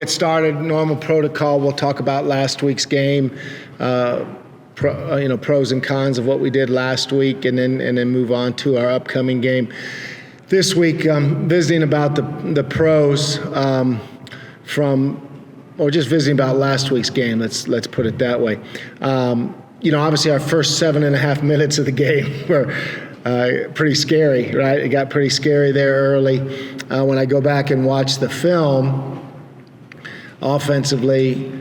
It started normal protocol. We'll talk about last week's game, pros and cons of what we did last week, and then move on to our upcoming game. This week, visiting about the pros or just visiting about last week's game. Let's put it that way. Obviously our first 7.5 minutes of the game were pretty scary, right? It got pretty scary there early. When I go back and watch the film, offensively,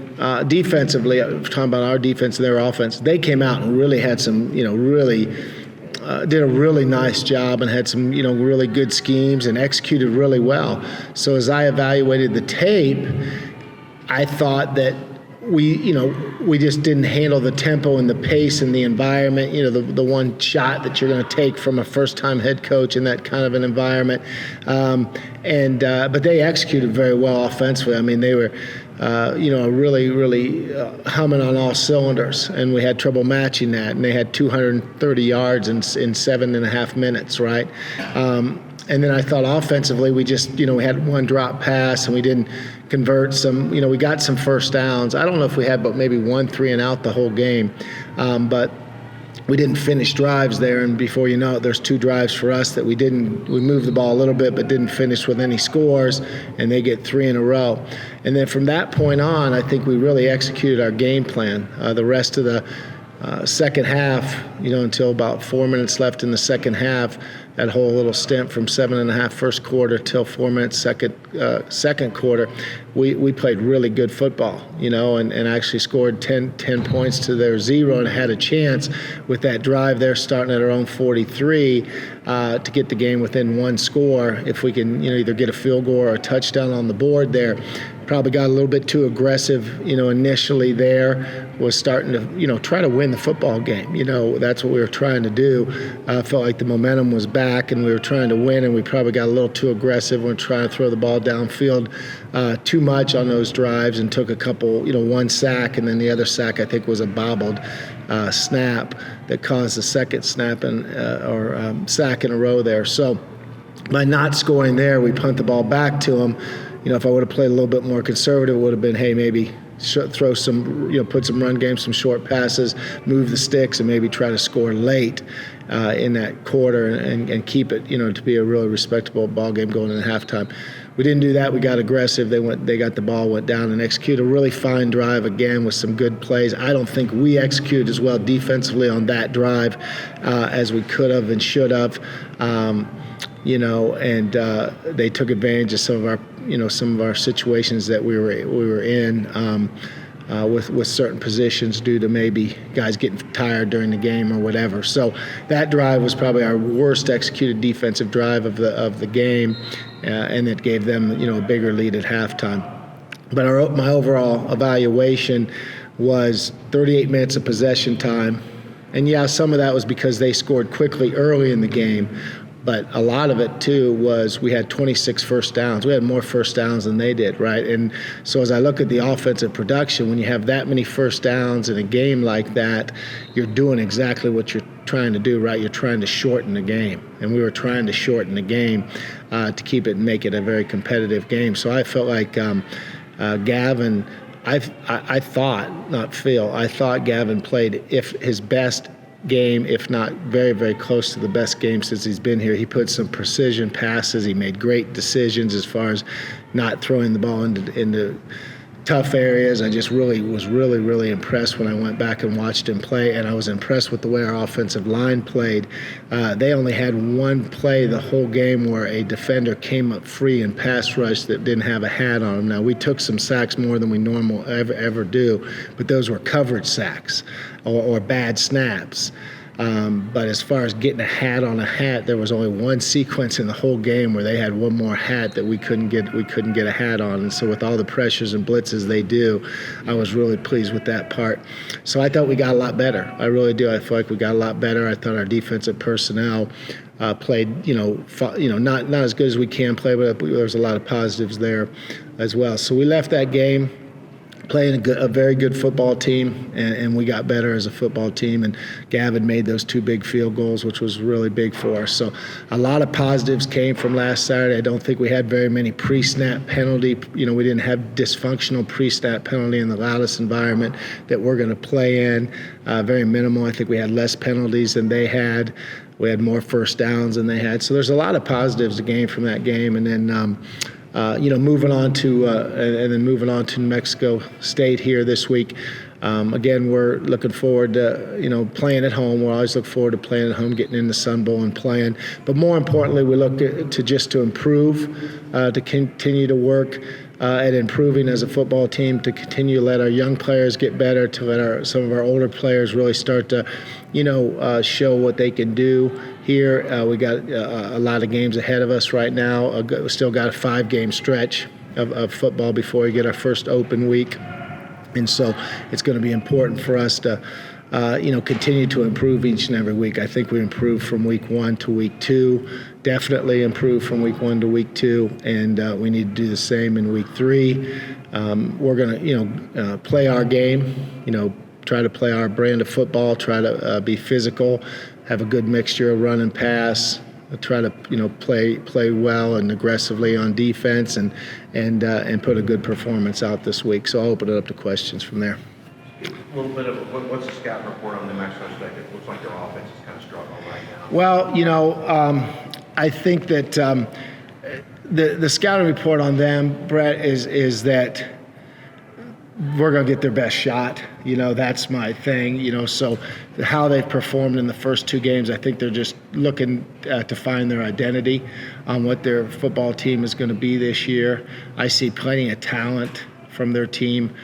defensively, talking about our defense and their offense, they came out and really had some, did a really nice job and had some, really good schemes and executed really well. So as I evaluated the tape, I thought that we just didn't handle the tempo and the pace and the environment, the one shot that you're going to take from a first-time head coach in that kind of an environment. But they executed very well offensively. I mean, they were, really humming on all cylinders, and we had trouble matching that. And they had 230 yards in 7.5 minutes, right? And then I thought offensively, we just, we had one drop pass and we didn't convert some, we got some first downs. I don't know if we had but maybe 1 3-and-out the whole game. But we didn't finish drives there. And before you know it, there's 2 drives for us that we moved the ball a little bit but didn't finish with any scores, and they get 3 in a row. And then from that point on, I think we really executed our game plan. The rest of the second half, until about 4 minutes left in the second half, that whole little stint from 7.5 first quarter till 4 minutes second quarter, we played really good football, and actually scored 10 points to their 0 and had a chance with that drive there starting at our own 43 to get the game within 1 score. If we can, either get a field goal or a touchdown on the board there. Probably got a little bit too aggressive, initially there, was starting to, try to win the football game. That's what we were trying to do. Felt like the momentum was back and we were trying to win, and we probably got a little too aggressive. We were trying to throw the ball downfield too much on those drives and took a couple, 1 sack, and then the other sack I think was a bobbled snap that caused the second snap or sack in a row there. So by not scoring there, we punt the ball back to them. If I would have played a little bit more conservative, it would have been, hey, maybe throw some, put some run game, some short passes, move the sticks, and maybe try to score late in that quarter and keep it, to be a really respectable ball game going into halftime. We didn't do that. We got aggressive. They got the ball, went down and executed a really fine drive again with some good plays. I don't think we executed as well defensively on that drive as we could have and should have. And they took advantage of some of our situations that we were in with certain positions due to maybe guys getting tired during the game or whatever. So that drive was probably our worst executed defensive drive of the game, and it gave them a bigger lead at halftime. But my overall evaluation was 38 minutes of possession time, and some of that was because they scored quickly early in the game. But a lot of it, too, was we had 26 first downs. We had more first downs than they did, right? And so as I look at the offensive production, when you have that many first downs in a game like that, you're doing exactly what you're trying to do, right? You're trying to shorten the game. And we were trying to shorten the game to keep it and make it a very competitive game. So I felt like Gavin, I thought Gavin played his best game, if not very, very close to the best game since he's been here. He put some precision passes. He made great decisions as far as not throwing the ball into tough areas. I just was really impressed when I went back and watched him play, and I was impressed with the way our offensive line played. They only had 1 play the whole game where a defender came up free and pass rush that didn't have a hat on him. Now, we took some sacks more than we normally ever do, but those were coverage sacks or bad snaps. But as far as getting a hat on a hat, there was only 1 sequence in the whole game where they had 1 more hat that we couldn't get a hat on. And so with all the pressures and blitzes they do, I was really pleased with that part. So I thought we got a lot better. I really do. I feel like we got a lot better. I thought our defensive personnel played, not as good as we can play, but there was a lot of positives there as well. So we left that game playing a very good football team, and we got better as a football team. And Gavin made those 2 big field goals, which was really big for us. So a lot of positives came from last Saturday. I don't think we had very many pre-snap penalty. We didn't have dysfunctional pre-snap penalty in the loudest environment that we're going to play in. Very minimal. I think we had less penalties than they had. We had more first downs than they had. So there's a lot of positives to gain from that game. And then moving on to New Mexico State here this week. Again, we're looking forward to playing at home. We always look forward to playing at home, getting in the Sun Bowl and playing. But more importantly, we look to improve, to continue to work at improving as a football team, to continue to let our young players get better, to let some of our older players really start to show what they can do. Here, we got a lot of games ahead of us right now. We still got a 5-game stretch of football before we get our first open week. And so it's going to be important for us to, continue to improve each and every week. I think we improved from week 1 to week 2, definitely improved from week 1 to week 2, and we need to do the same in week 3. We're going to, play our game, try to play our brand of football, try to be physical, have a good mixture of run and pass, try to play well and aggressively on defense, and put a good performance out this week. So I'll open it up to questions from there. A little bit of what's the scout report on New Mexico State? It looks like their offense is kind of struggling right now. Well, I think that the scouting report on them, Brett, is that we're going to get their best shot. That's my thing. So how they've performed in the first 2 games, I think they're just looking to find their identity on what their football team is going to be this year. I see plenty of talent from their team.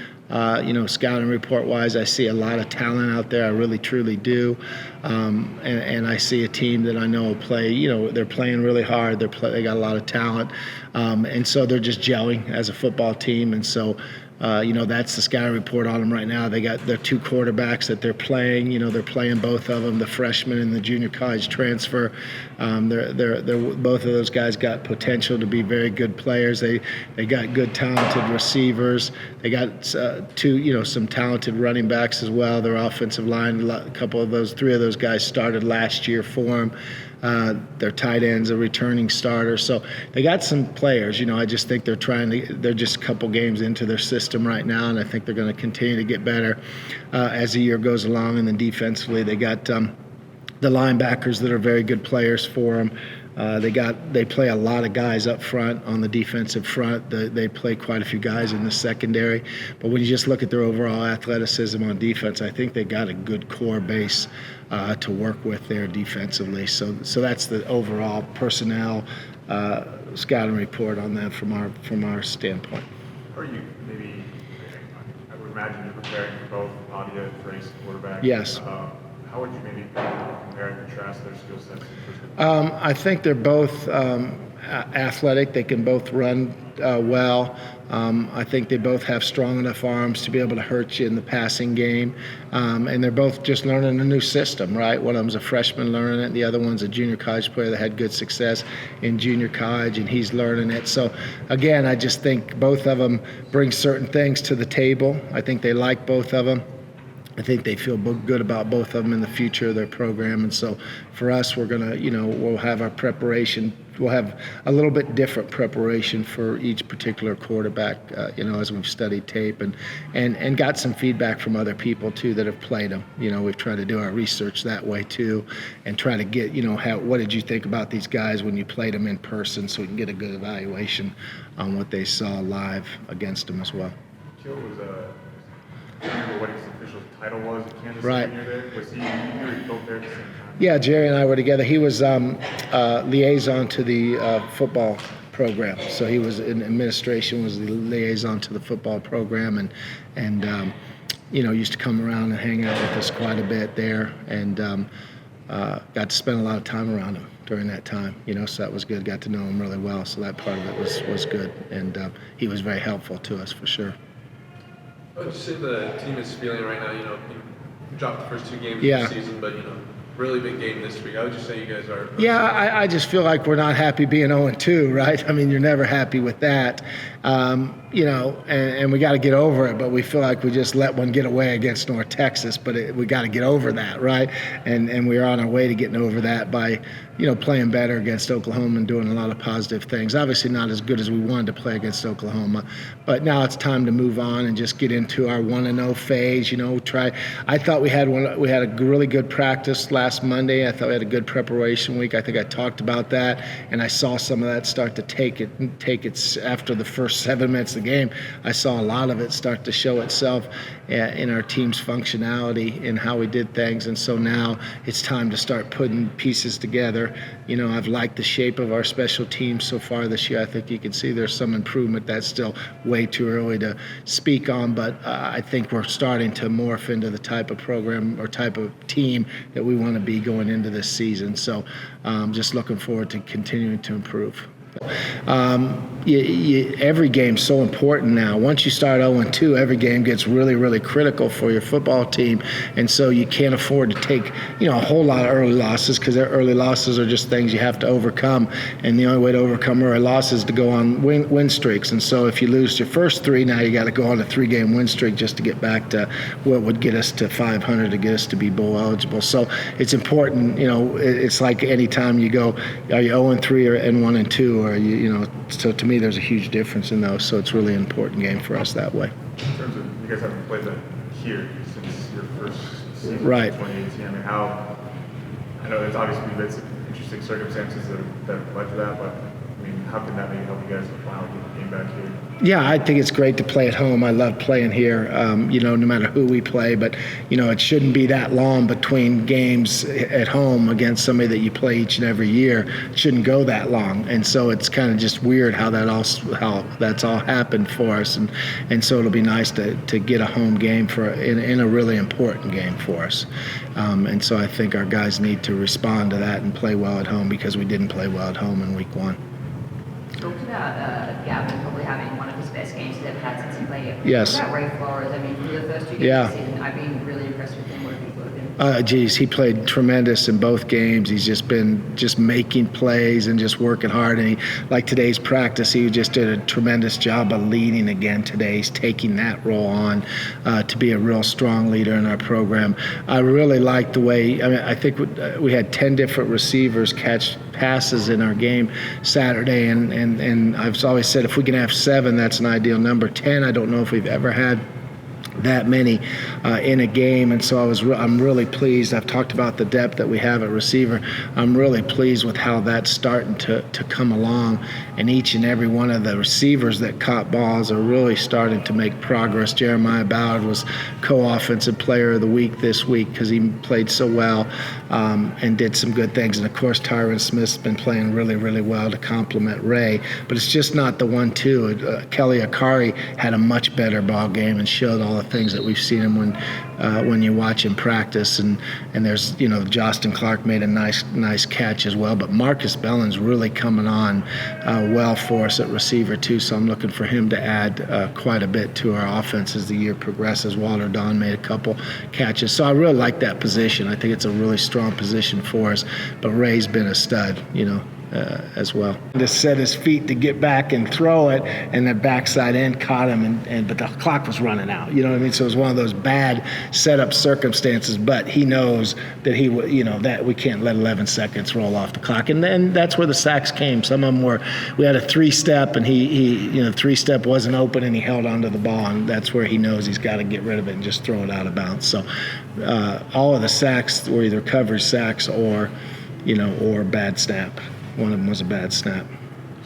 Scouting report-wise, I see a lot of talent out there. I really, truly do. And I see a team that I know will play, they're playing really hard. They got a lot of talent. And so they're just gelling as a football team. And so, that's the scouting report on them right now. They got their 2 quarterbacks that they're playing. They're playing both of them, the freshman and the junior college transfer. They're both of those guys got potential to be very good players. They got good, talented receivers. They got 2, some talented running backs as well. Their offensive line, 3 of those guys started last year for them. Their tight end's a returning starter. So they got some players. I just think they're just a couple games into their system right now, and I think they're going to continue to get better as the year goes along. And then defensively, they got the linebackers that are very good players for them. They play a lot of guys up front on the defensive front. They play quite a few guys in the secondary. But when you just look at their overall athleticism on defense, I think they got a good core base to work with there defensively. So that's the overall personnel scouting report on that from our standpoint. Are you maybe? I would imagine you're preparing for both Nadia and Trace, quarterback. Yes. How would you maybe compare and contrast their skill sets? I think they're both athletic. They can both run well. I think they both have strong enough arms to be able to hurt you in the passing game. And they're both just learning a new system, right? One of them's a freshman learning it. The other one's a junior college player that had good success in junior college, and he's learning it. So, again, I just think both of them bring certain things to the table. I think they like both of them. I think they feel good about both of them in the future of their program. And so for us, we're going to, we'll have our preparation. We'll have a little bit different preparation for each particular quarterback, as we've studied tape and got some feedback from other people, too, that have played them. We've tried to do our research that way, too, and try to get, what did you think about these guys when you played them in person, so we can get a good evaluation on what they saw live against them as well. Kill was I remember what his official title was at Kansas Right. City there. Was he both there at the same time? Yeah, Jerry and I were together. He was liaison to the football program. So he was in administration, was the liaison to the football program, and used to come around and hang out with us quite a bit there, and got to spend a lot of time around him during that time. So that was good. Got to know him really well. So that part of it was good, and he was very helpful to us for sure. What would you say the team is feeling right now? You dropped the first 2 games Yeah. of the season, but really big game this week. How would you say you guys are? Yeah, I just feel like we're not happy being 0-2, right? I mean, you're never happy with that. and we got to get over it, but we feel like we just let one get away against North Texas, but we got to get over that, right? And we're on our way to getting over that by, playing better against Oklahoma and doing a lot of positive things. Obviously not as good as we wanted to play against Oklahoma, but now it's time to move on and just get into our 1-0 phase, I thought we had a really good practice last Monday. I thought we had a good preparation week. I think I talked about that, and I saw some of that start to take its after the first 7 minutes of the game. I saw a lot of it start to show itself in our team's functionality and how we did things, and so now it's time to start putting pieces together. I've liked the shape of our special teams so far this year. I think you can see there's some improvement. That's still way too early to speak on, but I think we're starting to morph into the type of program or type of team that we want to be going into this season. So just looking forward to continuing to improve. Every game's so important now. Once you start 0-2, every game gets really, really critical for your football team, and so you can't afford to take a whole lot of early losses, because their early losses are just things you have to overcome, and the only way to overcome early losses is to go on win streaks. And so if you lose your first 3, now you got to go on a 3-game win streak just to get back to what would get us to 500 to get us to be bowl eligible. So it's important. It's like any time you go, are you 0-3 or 1-2? Or so to me, there's a huge difference in those. So it's really an important game for us that way. In terms of you guys haven't played that here since your first season, Right. in 2018. I mean, I know it's obviously been some interesting circumstances that led to that, but I mean, how can that maybe help you guys finally get the game back here? Yeah, I think it's great to play at home. I love playing here, no matter who we play. But, it shouldn't be that long between games at home against somebody that you play each and every year. It shouldn't go that long. And so it's kind of just weird how that's all happened for us. And so it'll be nice to get a home game in a really important game for us. And so I think our guys need to respond to that and play well at home, because we didn't play well at home in week 1. Talked about Gavin probably having one of his best games he's ever had since he played. Yes. What about Ray Flores? I mean, for the first 2 games Yeah. of the season, I've been really impressed with him. What have you thought of him? He played tremendous in both games. He's just been making plays and just working hard. And like today's practice, he just did a tremendous job of leading again today. He's taking that role on to be a real strong leader in our program. I really like the way. I think we had 10 different receivers catch passes in our game Saturday, and I've always said if we can have 7, that's an ideal number. 10, I don't know if we've ever had that many in a game, and so I'm really pleased. I've talked about the depth that we have at receiver. I'm really pleased with how that's starting to come along, and each and every one of the receivers that caught balls are really starting to make progress. Jeremiah Ballard was co-offensive player of the week this week because he played so well and did some good things, and of course Tyron Smith's been playing really, really well to complement Ray, but it's just not the 1-2. Kelly Akari had a much better ball game and showed all the things that we've seen him when you watch him practice, and there's Justin Clark made a nice catch as well, but Marcus Bellin's really coming on well for us at receiver too, so I'm looking for him to add quite a bit to our offense as the year progresses. Walter Don made a couple catches, so I really like that position. I think it's a really strong position for us, but Ray's been a stud, as well. To set his feet to get back and throw it, and the backside end caught him, but the clock was running out. You know what I mean? So it was one of those bad setup circumstances, but he knows that that we can't let 11 seconds roll off the clock. And then that's where the sacks came. Some of them we had a 3-step, and he 3-step wasn't open, and he held onto the ball, and that's where he knows he's got to get rid of it and just throw it out of bounds. So all of the sacks were either coverage sacks or bad snap. One of them was a bad snap.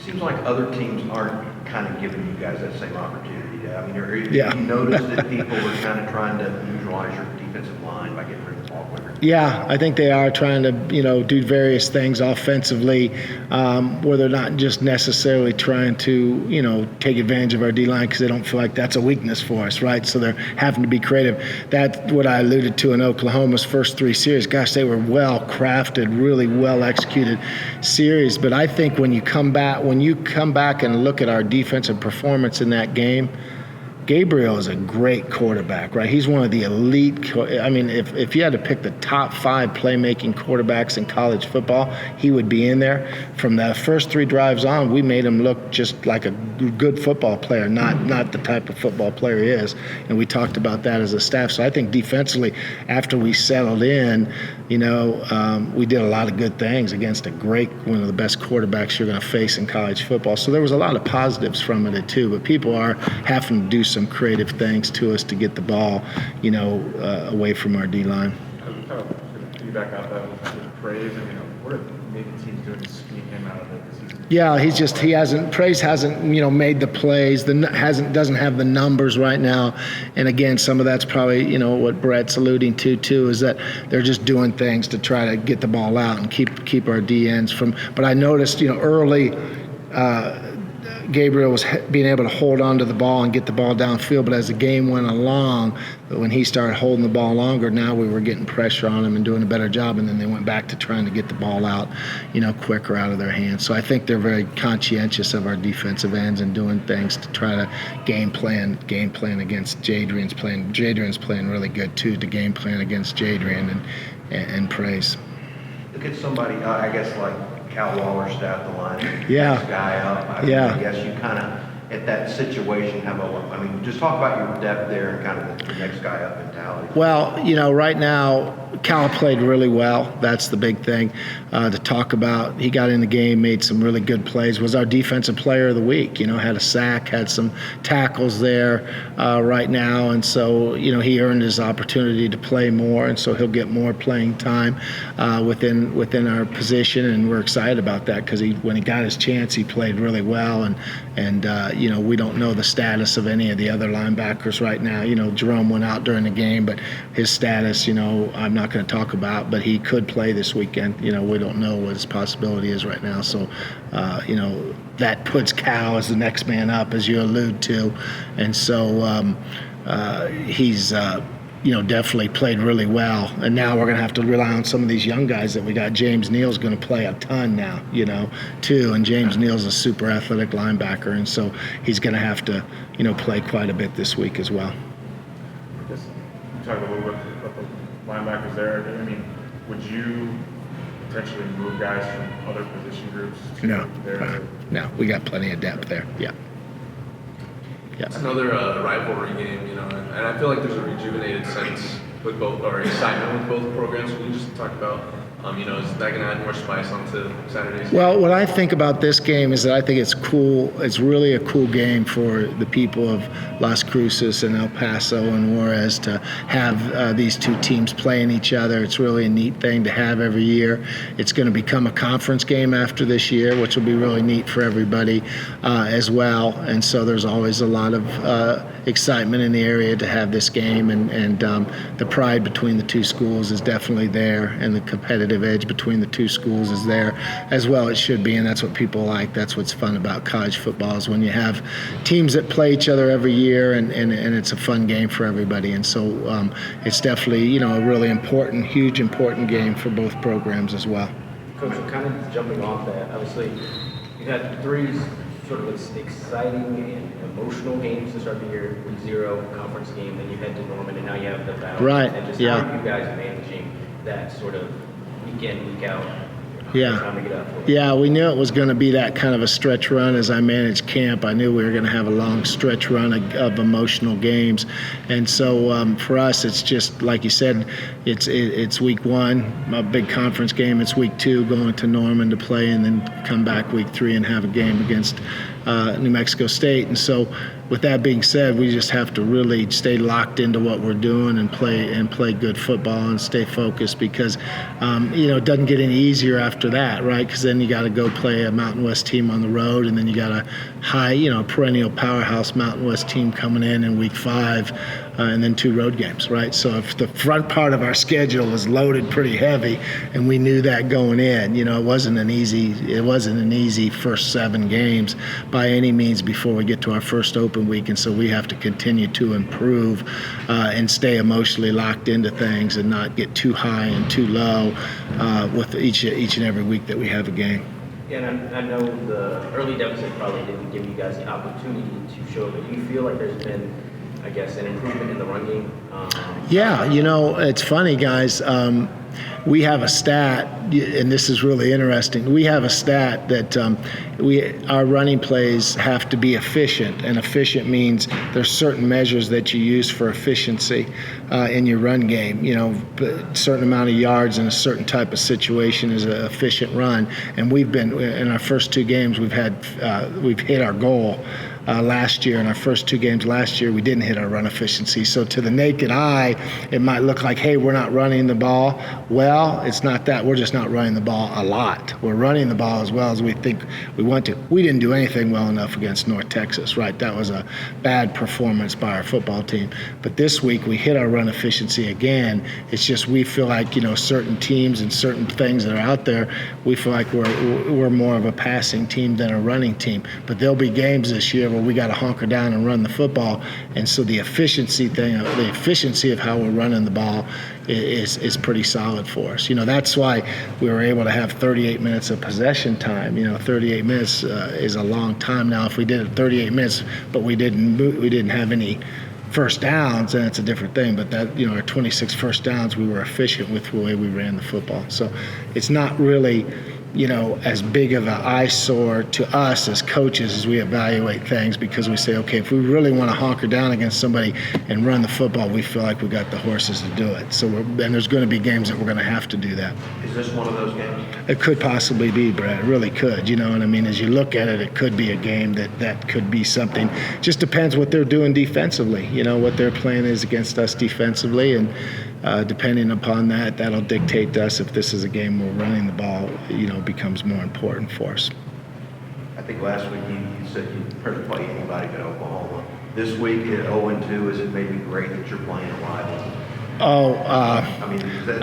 Seems like other teams aren't kind of giving you guys that same opportunity. I mean, Yeah. you notice that people are kind of trying to neutralize your defensive line by getting rid of the ball quicker. Yeah, I think they are trying to, do various things offensively, where they're not just necessarily trying to, take advantage of our D-line because they don't feel like that's a weakness for us, right? So they're having to be creative. That's what I alluded to in Oklahoma's first 3 series. Gosh, they were well-crafted, really well-executed series. But I think when you come back and look at our defensive performance in that game, Gabriel is a great quarterback, right? He's one of the elite. I mean, if you had to pick the top 5 playmaking quarterbacks in college football, he would be in there. From the first 3 drives on, we made him look just like a good football player, not the type of football player he is. And we talked about that as a staff. So I think defensively, after we settled in, we did a lot of good things against one of the best quarterbacks you're going to face in college football. So there was a lot of positives from it too. But people are having to do some creative things to us to get the ball, away from our D-line. I'm kind of going to piggyback off that with praise. I mean, what are maybe teams doing to squeak him out of it this season? Yeah, Praise hasn't, made the plays, doesn't have the numbers right now. And again, some of that's probably, what Brett's alluding to too, is that they're just doing things to try to get the ball out and keep our DNs from. But I noticed, early, Gabriel was being able to hold on to the ball and get the ball downfield, but as the game went along, when he started holding the ball longer, now we were getting pressure on him and doing a better job, and then they went back to trying to get the ball out, quicker out of their hands. So I think they're very conscientious of our defensive ends and doing things to try to game plan against Jadrian's playing. Jadrian's playing really good too, to game plan against Jadrian and Praise. Look at somebody, I guess, like Cal Waller's at the line. Yeah. Next guy up. I guess you kind of, at that situation, just talk about your depth there and kind of the next guy up mentality. Well, right now, Cal played really well. That's the big thing to talk about. He got in the game, made some really good plays, was our defensive player of the week. Had a sack, had some tackles there right now. And so, he earned his opportunity to play more. And so he'll get more playing time within our position. And we're excited about that because when he got his chance, he played really well. And we don't know the status of any of the other linebackers right now. Jerome went out during the game, but his status, I'm not going to talk about, but he could play this weekend. We don't know what his possibility is right now. So, that puts Cal as the next man up, as you allude to. And so he's, definitely played really well. And now we're going to have to rely on some of these young guys that we got. James Neal's going to play a ton now, too. And James Neal's a super athletic linebacker. And so he's going to have to, play quite a bit this week as well. I guess you talked a little bit about the linebackers there. I mean, would you potentially move guys from other position groups to there? No, we got plenty of depth there. Yeah. It's another rivalry game, and I feel like there's a rejuvenated sense with both, or excitement with both programs. Can you just talk about, is that going to add more spice onto Saturdays? Well, what I think about this game is that I think it's cool. It's really a cool game for the people of Las Cruces and El Paso and Juarez to have these two teams playing each other. It's really a neat thing to have every year. It's going to become a conference game after this year, which will be really neat for everybody as well. And so there's always a lot of excitement in the area to have this game, and the pride between the two schools is definitely there, and the competitive edge between the two schools is there as well. It should be, and that's what people like. That's what's fun about college football, is when you have teams that play each other every year, and it's a fun game for everybody. And so it's definitely a really important, huge important game for both programs as well. Coach, kind of jumping off that, obviously you had 3 sort of exciting and emotional games to start the year. 3-0 conference game, then you head to Norman, and now you have the battle. Right. And just Yeah. how are you guys managing that sort of week in, week out? Yeah. Time to get up for it? Yeah, we knew it was going to be that kind of a stretch run. As I managed camp, I knew we were going to have a long stretch run of emotional games. And so for us, it's just, like you said, it's week 1, a big conference game. It's week 2, going to Norman to play, and then come back week 3 and have a game against New Mexico State. And so with that being said, we just have to really stay locked into what we're doing and play good football and stay focused, because it doesn't get any easier after that, right? Because then you got to go play a Mountain West team on the road, and then you got a high, perennial powerhouse Mountain West team coming in week 5, and then 2 road games, right? So if the front part of our schedule was loaded pretty heavy, and we knew that going in, it wasn't an easy first 7 games by any means before we get to our first open week. And so we have to continue to improve and stay emotionally locked into things and not get too high and too low with each and every week that we have a game. Yeah, and I know the early deficit probably didn't give you guys the opportunity to show it, but do you feel like there's been I guess, an improvement in the run game? Yeah, it's funny, guys. We have a stat, and this is really interesting. We have a stat that our running plays have to be efficient, and efficient means there's certain measures that you use for efficiency in your run game. A certain amount of yards in a certain type of situation is an efficient run, and we've been in our first 2 games we've hit our goal. Last year, in our first 2 games last year, we didn't hit our run efficiency. So to the naked eye, it might look like, hey, we're not running the ball. Well, it's not that. We're just not running the ball a lot. We're running the ball as well as we think we want to. We didn't do anything well enough against North Texas, right? That was a bad performance by our football team. But this week, we hit our run efficiency again. It's just we feel like, certain teams and certain things that are out there, we feel like we're more of a passing team than a running team. But there'll be games this year where we got to hunker down and run the football, and so the efficiency of how we're running the ball is pretty solid for us. That's why we were able to have 38 minutes of possession time. 38 minutes is a long time. Now, if we did it 38 minutes, but we didn't have any first downs, then it's a different thing. But that, our 26 first downs, we were efficient with the way we ran the football. So it's not really as big of an eyesore to us as coaches as we evaluate things, because we say, okay, if we really want to hunker down against somebody and run the football, we feel like we got the horses to do it. So and there's going to be games that we're going to have to do that. Is this one of those games? It could possibly be, Brad. It really could. What I mean? As you look at it, it could be a game that could be something. Just depends what they're doing defensively. What their plan is against us defensively, and depending upon that, that'll dictate to us if this is a game where running the ball, becomes more important for us. I think last week you said you'd pretty play anybody but Oklahoma. This week at 0-2, is it maybe great that you're playing a rival?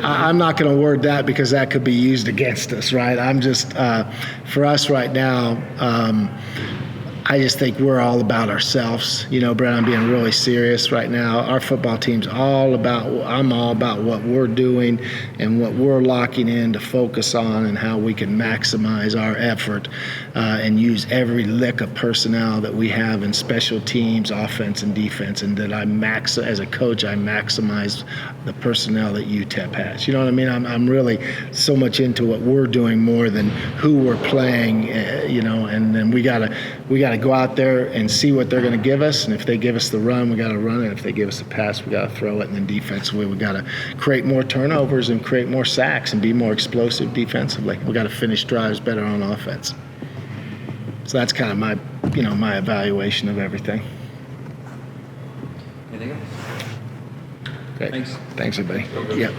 I'm not going to word that, because that could be used against us, right? I'm just, for us right now, I just think we're all about ourselves. Brad, I'm being really serious right now. Our football team's I'm all about what we're doing and what we're locking in to focus on, and how we can maximize our effort and use every lick of personnel that we have in special teams, offense and defense, and that as a coach, I maximize the personnel that UTEP has. You know what I mean? I'm really so much into what we're doing more than who we're playing, and then we gotta go out there and see what they're going to give us, and if they give us the run, we got to run it. If they give us a pass, we got to throw it. And then defensively, we got to create more turnovers and create more sacks and be more explosive defensively. We got to finish drives better on offense. So that's kind of my evaluation of everything. Anything else? Great. Thanks. Thanks, everybody. Yeah.